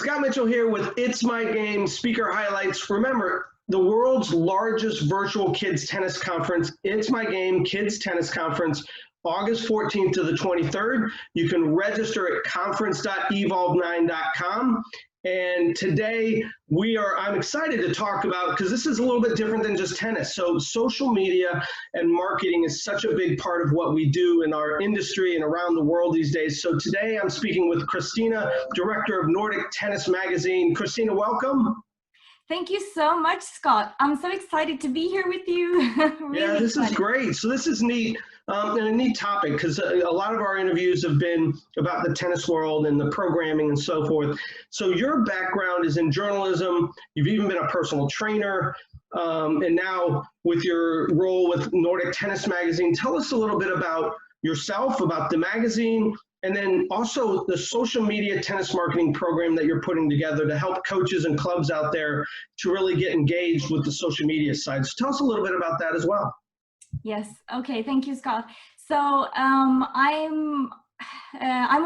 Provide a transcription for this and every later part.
Scott Mitchell here with It's My Game speaker highlights. Remember, the world's largest virtual kids tennis conference, It's My Game Kids Tennis Conference, August 14th to the 23rd. You can register at conference.evolve9.com. And today I'm excited to talk about, because this is a little bit different than just tennis. So social media and marketing is such a big part of what we do in our industry and around the world these days. So today I'm speaking with Christina, director of Nordic Tennis Magazine. Christina, welcome. Thank you so much, Scott. I'm so excited to be here with you. Yeah, this is great. So this is neat, and a neat topic, because a lot of our interviews have been about the tennis world and the programming and so forth. So your background is in journalism. You've even been a personal trainer, and now with your role with Nordic Tennis Magazine. Tell us a little bit about yourself, about the magazine, and then also the social media tennis marketing program that you're putting together to help coaches and clubs out there to really get engaged with the social media side. So tell us a little bit about that as well. Yes. Okay. Thank you, Scott. So I'm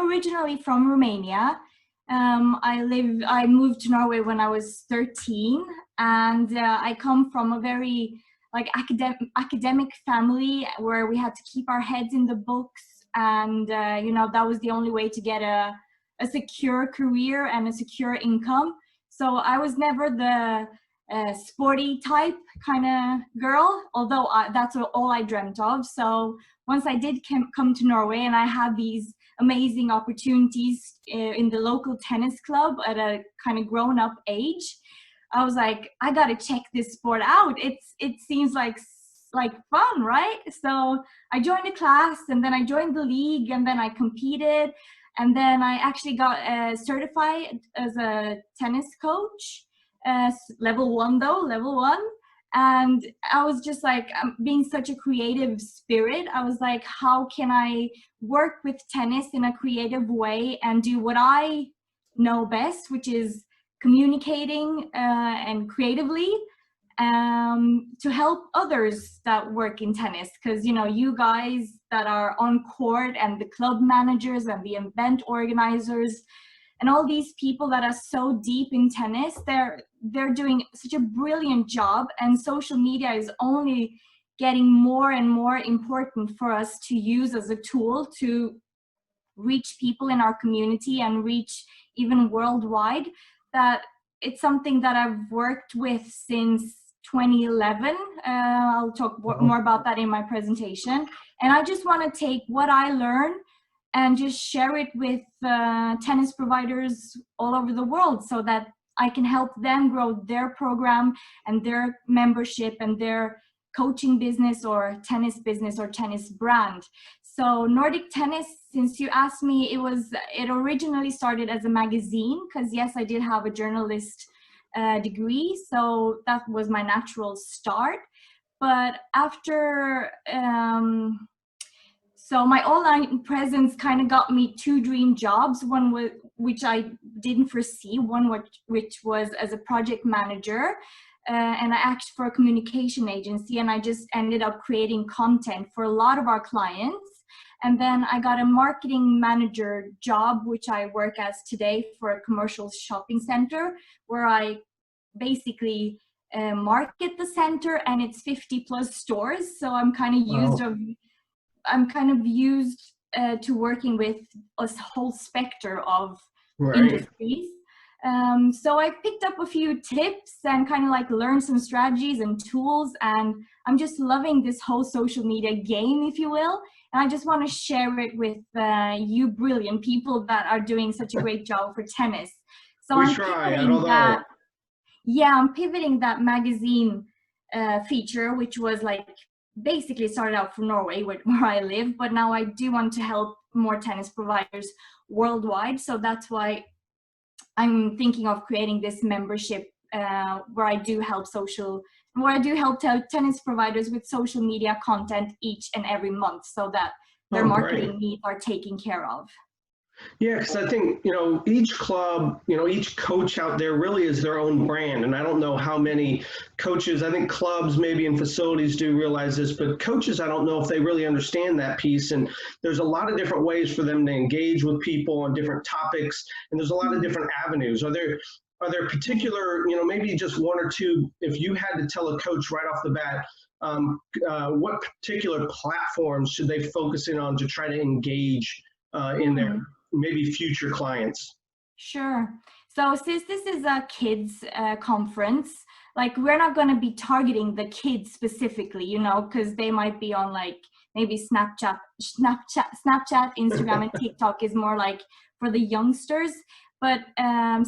originally from Romania. I moved to Norway when I was 13, and I come from a very academic family where we had to keep our heads in the books. And, that was the only way to get a secure career and a secure income. So I was never the sporty type kind of girl, although that's all I dreamt of. So once I did come to Norway and I had these amazing opportunities in the local tennis club at a kind of grown up age, I was like, I got to check this sport out. It seems like fun, right? So I joined a class, and then I joined the league, and then I competed, and then I actually got certified as a tennis coach, level one. And I was just like, being such a creative spirit, I was like, how can I work with tennis in a creative way and do what I know best, which is communicating and creatively, to help others that work in tennis. Because you guys that are on court, and the club managers and the event organizers and all these people that are so deep in tennis, they're doing such a brilliant job, and social media is only getting more and more important for us to use as a tool to reach people in our community and reach even worldwide. That it's something that I've worked with since 2011. I'll talk more about that in my presentation. And I just want to take what I learned and just share it with tennis providers all over the world, so that I can help them grow their program and their membership and their coaching business or tennis brand. So Nordic Tennis, since you asked me, it originally started as a magazine, because yes, I did have a journalist degree, so that was my natural start. But after so my online presence kind of got me two dream jobs, one which I didn't foresee, one which was as a project manager, and I acted for a communication agency, and I just ended up creating content for a lot of our clients. And then I got a marketing manager job, which I work as today for a commercial shopping center, where I basically market the center, and it's 50 plus stores. So I'm kind of used to working with a whole spectrum of industries. So I picked up a few tips and kind of learned some strategies and tools, and I'm just loving this whole social media game, if you will. And I just want to share it with you brilliant people that are doing such a great job for tennis. So I'm pivoting that magazine feature, which was basically started out from Norway, where I live, but now I do want to help more tennis providers worldwide. So that's why I'm thinking of creating this membership where I do help tennis providers with social media content each and every month, so that their marketing needs are taken care of. Yeah, because I think, each club, each coach out there really is their own brand. And I don't know how many coaches, I think clubs maybe and facilities do realize this, but coaches, I don't know if they really understand that piece. And there's a lot of different ways for them to engage with people on different topics. And there's a lot of different avenues. Are there particular, maybe just one or two, if you had to tell a coach right off the bat, what particular platforms should they focus in on to try to engage in their Mhm. maybe future clients? Sure. So since this is a kids conference, like we're not going to be targeting the kids specifically, because they might be on like maybe Snapchat, Instagram, and TikTok is more like for the youngsters. But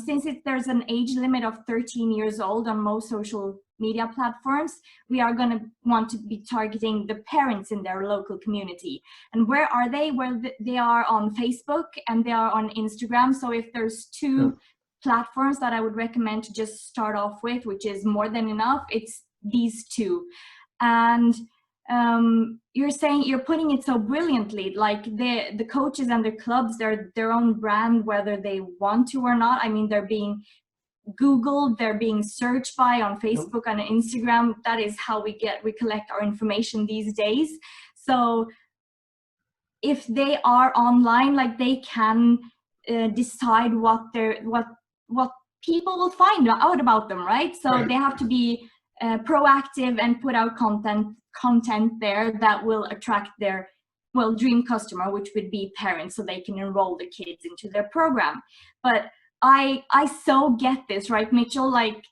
since there's an age limit of 13 years old on most social media platforms, we are going to want to be targeting the parents in their local community. And where are they? Well, they are on Facebook and they are on Instagram. So if there's two platforms that I would recommend to just start off with, which is more than enough, it's these two. And you're putting it so brilliantly, like the coaches and the clubs, they're their own brand, whether they want to or not. I mean, they're being Googled, they're being searched by on Facebook and Instagram. That is how we collect our information these days. So if they are online, like they can decide what people will find out about them, right? So Right. they have to be proactive and put out content there that will attract their dream customer, which would be parents, so they can enroll the kids into their program. But I so get this, right, Mitchell? Like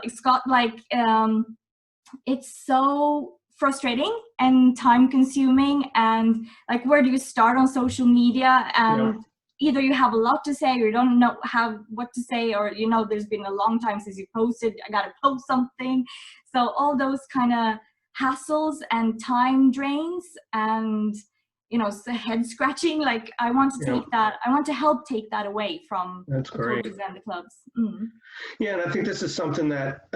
Scott, like it's so frustrating and time consuming, and like where do you start on social media? Yeah. And either you have a lot to say or you don't know have what to say, or there's been a long time since you posted, I gotta post something. So all those kind of hassles and time drains and head scratching, like I want Yeah. to help take that away from That's the great. coaches and the clubs. Mm. Yeah, and I think this is something that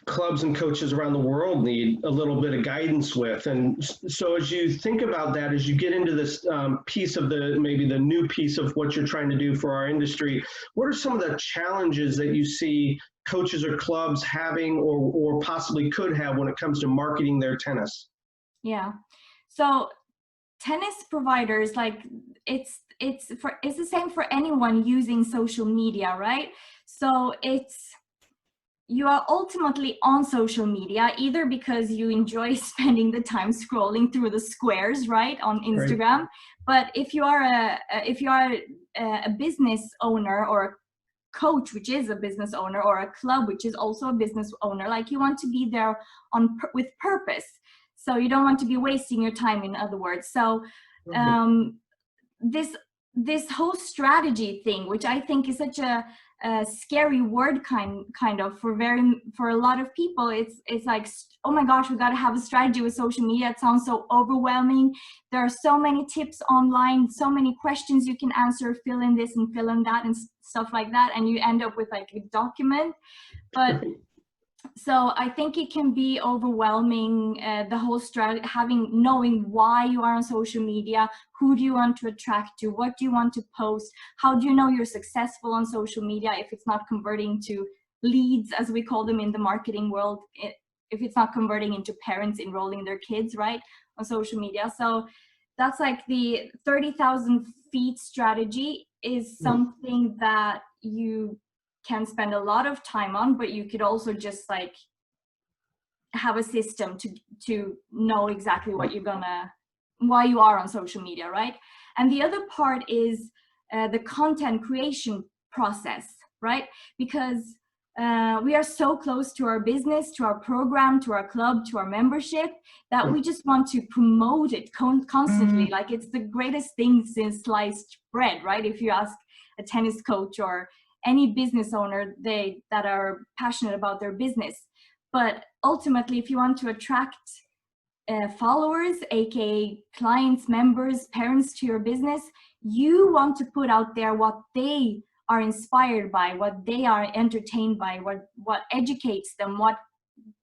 clubs and coaches around the world need a little bit of guidance with. And so, as you think about that, as you get into this piece of maybe the new piece of what you're trying to do for our industry, what are some of the challenges that you see coaches or clubs having, or possibly could have, when it comes to marketing their tennis? Yeah. So tennis providers, like it's the same for anyone using social media, right? So you are ultimately on social media either because you enjoy spending the time scrolling through the squares, right, on Right. Instagram. But if you are a business owner, or a coach which is a business owner, or a club which is also a business owner, like you want to be there with purpose. So you don't want to be wasting your time, in other words. So Right. um, this whole strategy thing, which I think is such a scary word, kind of for a lot of people, it's like, oh my gosh, we got to have a strategy with social media. It sounds so overwhelming. There are so many tips online, so many questions you can answer, fill in this and fill in that and stuff like that, and you end up with like a document. But so I think it can be overwhelming, the whole strategy, knowing why you are on social media, who do you want to attract to, what do you want to post, how do you know you're successful on social media if it's not converting to leads, as we call them in the marketing world, if it's not converting into parents enrolling their kids, right, on social media. So that's like the 30,000 feet strategy is something that you can spend a lot of time on, but you could also just like have a system to know exactly why you are on social media, right? And the other part is the content creation process, right? Because we are so close to our business, to our program, to our club, to our membership, that we just want to promote it constantly. Like it's the greatest thing since sliced bread, right? If you ask a tennis coach or any business owner, that are passionate about their business. But ultimately, if you want to attract followers, aka clients, members, parents to your business, you want to put out there what they are inspired by, what they are entertained by, what educates them, what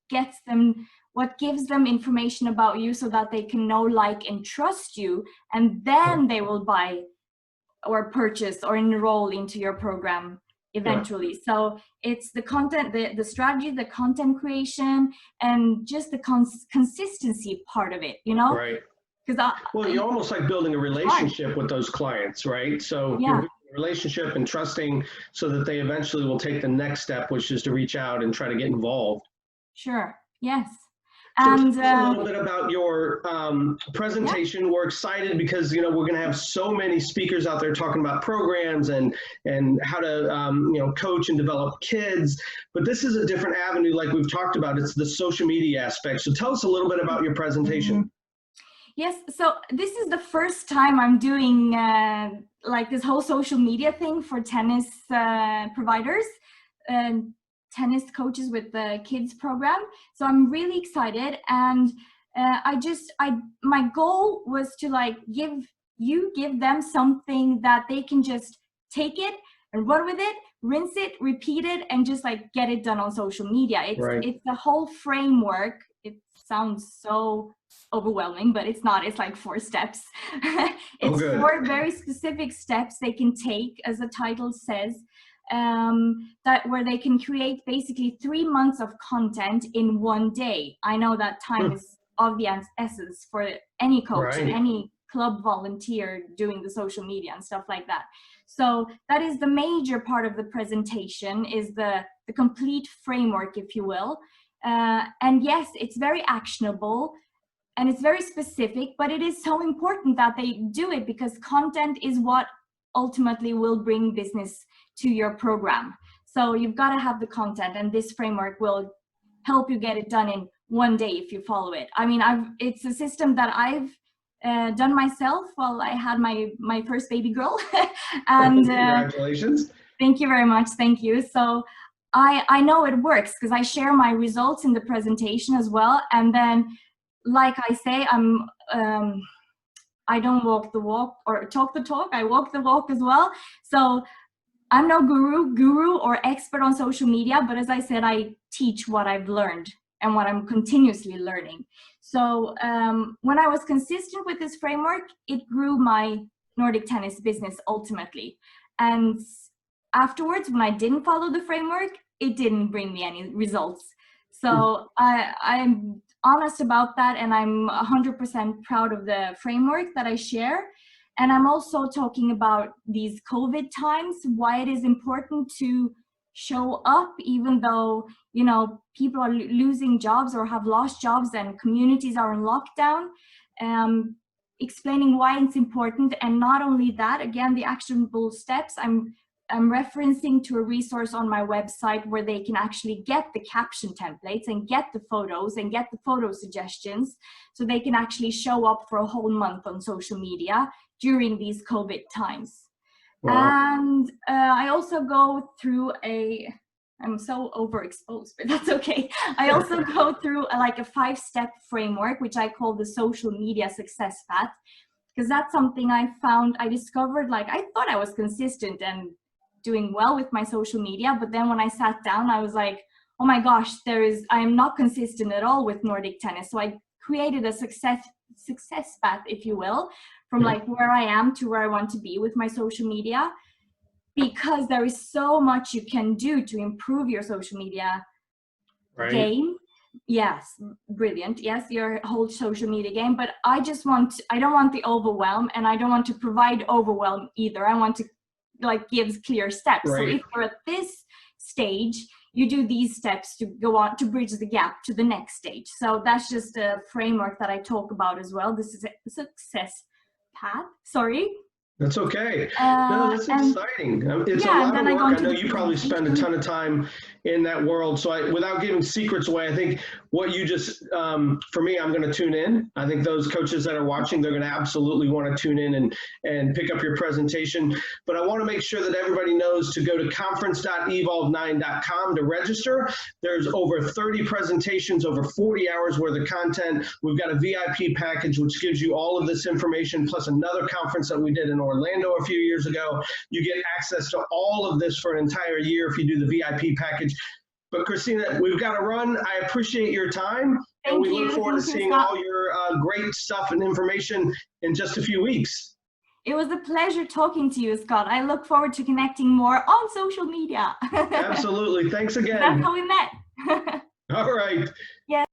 gives them information about you, so that they can know, like, and trust you, and then they will buy or purchase or enroll into your program eventually. Yeah. So it's the content, the strategy, the content creation, and just the consistency part of it, you know? Right. Well, you're almost like building a relationship with those clients, right? So you're building a relationship and trusting so that they eventually will take the next step, which is to reach out and try to get involved. Sure. Yes. So and tell us a little bit about your presentation. We're excited because we're going to have so many speakers out there talking about programs and how to coach and develop kids. But this is a different avenue, like we've talked about. It's the social media aspect. So tell us a little bit about your presentation. Yes. So this is the first time I'm doing like this whole social media thing for tennis providers and tennis coaches with the kids program. So I'm really excited, and my goal was to like give them something that they can just take it and run with it, rinse it, repeat it, and just like get it done on social media. It's the whole framework. It sounds so overwhelming, but it's not. It's like 4 steps. It's 4 very specific steps they can take, as the title says, where they can create basically 3 months of content in 1 day. I know that time is of the essence for any coach, any club volunteer doing the social media and stuff like that. So that is the major part of the presentation, is the complete framework, if you will. And yes, it's very actionable and it's very specific, but it is so important that they do it, because content is what ultimately will bring business to your program. So you've got to have the content, and this framework will help you get it done in 1 day if you follow it. I mean, it's a system that I've done myself while I had my first baby girl. And congratulations. Thank you very much. Thank you. So I know it works because I share my results in the presentation as well. And then, like I say, I don't walk the walk or talk the talk. I walk the walk as well. So I'm no guru or expert on social media, but as I said, I teach what I've learned and what I'm continuously learning. So when I was consistent with this framework, it grew my Nordic tennis business ultimately. And afterwards, when I didn't follow the framework, it didn't bring me any results. So I'm honest about that, and I'm 100% proud of the framework that I share. And I'm also talking about these COVID times, why it is important to show up, even though, people are losing jobs or have lost jobs and communities are in lockdown, explaining why it's important. And not only that, again, the actionable steps, I'm referencing to a resource on my website where they can actually get the caption templates and get the photos and get the photo suggestions, so they can actually show up for a whole month on social media during these COVID times. Wow. And I also go through I'm so overexposed, but that's okay. I also go through a 5-step framework, which I call the social media success path, because that's something I discovered, I thought I was consistent and doing well with my social media, but then when I sat down, I was like, oh my gosh, I am not consistent at all with Nordic tennis. So I created a success path, if you will, from where I am to where I want to be with my social media, because there is so much you can do to improve your social media game. Yes, brilliant. Yes, your whole social media game, but I don't want the overwhelm, and I don't want to provide overwhelm either. I want to gives clear steps. So if you're at this stage, you do these steps to go on to bridge the gap to the next stage. So that's just a framework that I talk about as well. This is a success path. Sorry. That's okay. No, that's exciting. It's a lot of work. I know you probably spend a ton of time in that world. So without giving secrets away, I think what you just, for me, I'm going to tune in. I think those coaches that are watching, they're going to absolutely want to tune in and pick up your presentation. But I want to make sure that everybody knows to go to conference.evolve9.com to register. There's over 30 presentations, over 40 hours worth of content. We've got a VIP package, which gives you all of this information, plus another conference that we did in Orlando a few years ago. You get access to all of this for an entire year if you do the VIP package. But Christina, we've got to run. I appreciate your time. And we look forward to seeing all your great stuff and information in just a few weeks. It was a pleasure talking to you, Scott. I look forward to connecting more on social media. Absolutely. Thanks again. That's how we met. All right. Yeah.